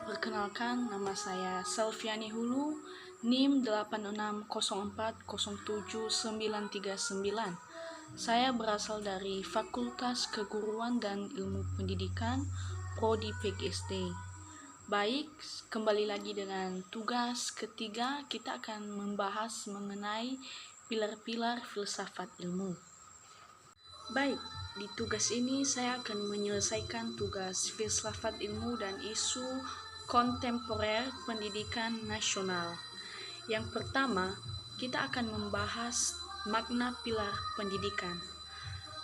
perkenalkan nama saya Selviani Hulu, NIM 8604079939. Saya berasal dari Fakultas Keguruan dan Ilmu Pendidikan, Prodi PGSD. Baik, kembali lagi dengan tugas ketiga, kita akan membahas mengenai pilar-pilar filsafat ilmu. Baik, di tugas ini saya akan menyelesaikan tugas filsafat ilmu dan isu kontemporer pendidikan nasional. Yang pertama, kita akan membahas makna pilar pendidikan.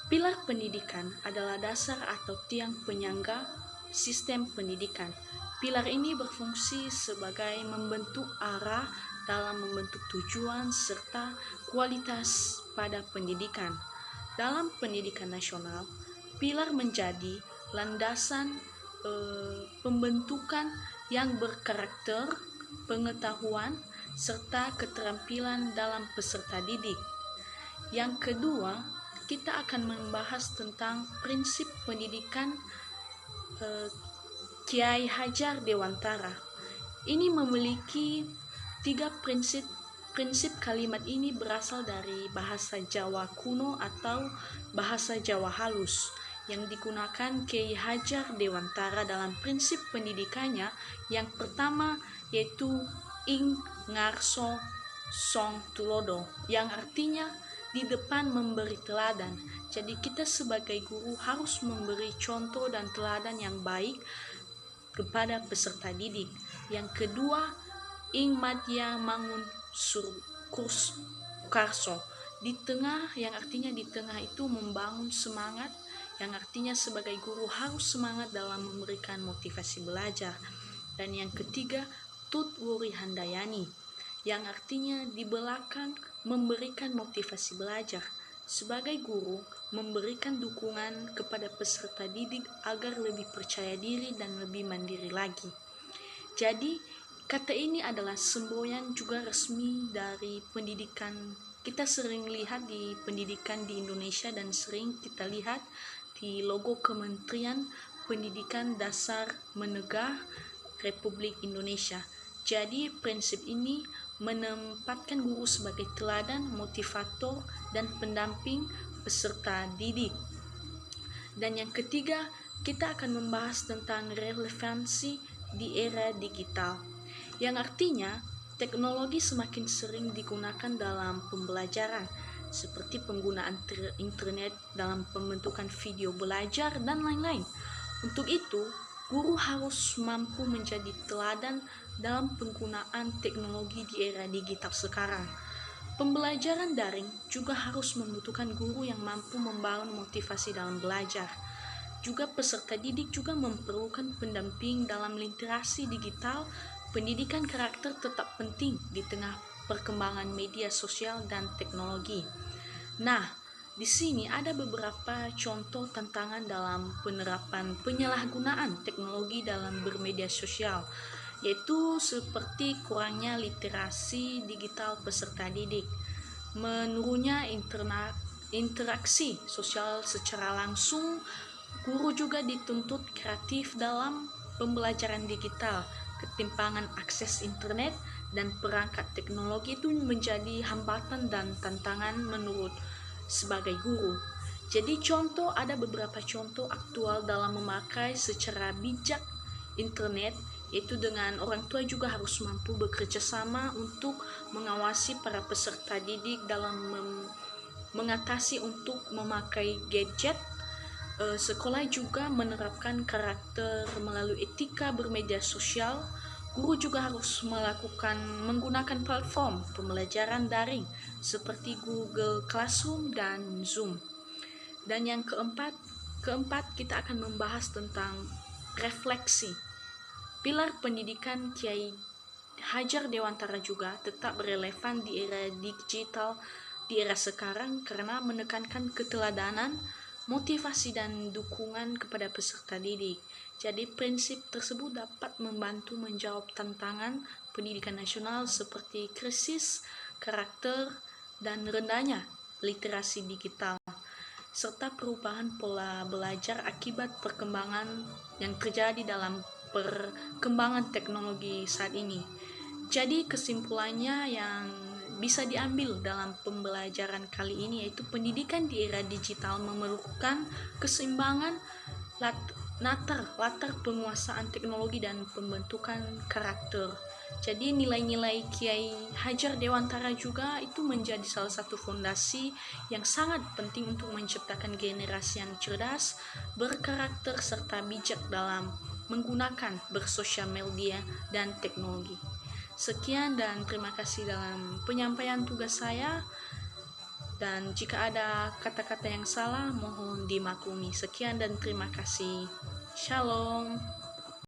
Pilar pendidikan adalah dasar atau tiang penyangga sistem pendidikan. Pilar ini berfungsi sebagai membentuk arah dalam membentuk tujuan serta kualitas pada pendidikan. Dalam pendidikan nasional, pilar menjadi landasan pembentukan yang berkarakter pengetahuan serta keterampilan dalam peserta didik. Yang kedua, kita akan membahas tentang prinsip pendidikan Kiai Hajar Dewantara. Ini memiliki 3 prinsip. Prinsip kalimat ini berasal dari bahasa Jawa kuno atau bahasa Jawa halus yang digunakan Kiai Hajar Dewantara dalam prinsip pendidikannya. Yang pertama yaitu ing ngarso song tulodo, yang artinya di depan memberi teladan. Jadi kita sebagai guru harus memberi contoh dan teladan yang baik kepada peserta didik. Yang kedua, ing madya mangun surkurs karso, di tengah, yang artinya di tengah itu membangun semangat, yang artinya sebagai guru harus semangat dalam memberikan motivasi belajar. Dan yang ketiga, tut wuri handayani, yang artinya di belakang memberikan motivasi belajar. Sebagai guru, memberikan dukungan kepada peserta didik agar lebih percaya diri dan lebih mandiri lagi. Jadi, kata ini adalah semboyan juga resmi dari pendidikan. Kita sering lihat di pendidikan di Indonesia dan sering kita lihat di logo Kementerian Pendidikan Dasar Menegah Republik Indonesia. Jadi prinsip ini menempatkan guru sebagai teladan, motivator, dan pendamping peserta didik. Dan yang ketiga, kita akan membahas tentang relevansi di era digital, yang artinya teknologi semakin sering digunakan dalam pembelajaran, seperti penggunaan internet dalam pembentukan video belajar dan lain-lain. Untuk itu, guru harus mampu menjadi teladan dalam penggunaan teknologi di era digital sekarang. Pembelajaran daring juga harus membutuhkan guru yang mampu membangun motivasi dalam belajar. Juga peserta didik juga memerlukan pendamping dalam literasi digital. Pendidikan karakter tetap penting di tengah perkembangan media sosial dan teknologi. Nah, di sini ada beberapa contoh tantangan dalam penerapan penyalahgunaan teknologi dalam bermedia sosial, yaitu seperti kurangnya literasi digital peserta didik, menurunnya interaksi sosial secara langsung. Guru juga dituntut kreatif dalam pembelajaran digital. Ketimpangan akses internet dan perangkat teknologi itu menjadi hambatan dan tantangan menurut sebagai guru. Jadi ada beberapa contoh aktual dalam memakai secara bijak internet, yaitu dengan orang tua juga harus mampu bekerja sama untuk mengawasi para peserta didik dalam mengatasi untuk memakai gadget. Sekolah juga menerapkan karakter melalui etika bermedia sosial. Guru juga harus menggunakan platform pembelajaran daring seperti Google Classroom dan Zoom. Dan yang keempat kita akan membahas tentang refleksi. Pilar pendidikan Kiai Hajar Dewantara juga tetap relevan di era digital, di era sekarang, karena menekankan keteladanan, motivasi dan dukungan kepada peserta didik. Jadi prinsip tersebut dapat membantu menjawab tantangan pendidikan nasional seperti krisis karakter dan rendahnya literasi digital, serta perubahan pola belajar akibat perkembangan yang terjadi dalam perkembangan teknologi saat ini. Jadi kesimpulannya yang bisa diambil dalam pembelajaran kali ini yaitu pendidikan di era digital memerlukan keseimbangan latar penguasaan teknologi dan pembentukan karakter. Jadi nilai-nilai Kiai Hajar Dewantara juga itu menjadi salah satu fondasi yang sangat penting untuk menciptakan generasi yang cerdas, berkarakter serta bijak dalam menggunakan bersosial media dan teknologi. Sekian dan terima kasih dalam penyampaian tugas saya. Dan jika ada kata-kata yang salah, mohon dimaklumi. Sekian dan terima kasih. Shalom.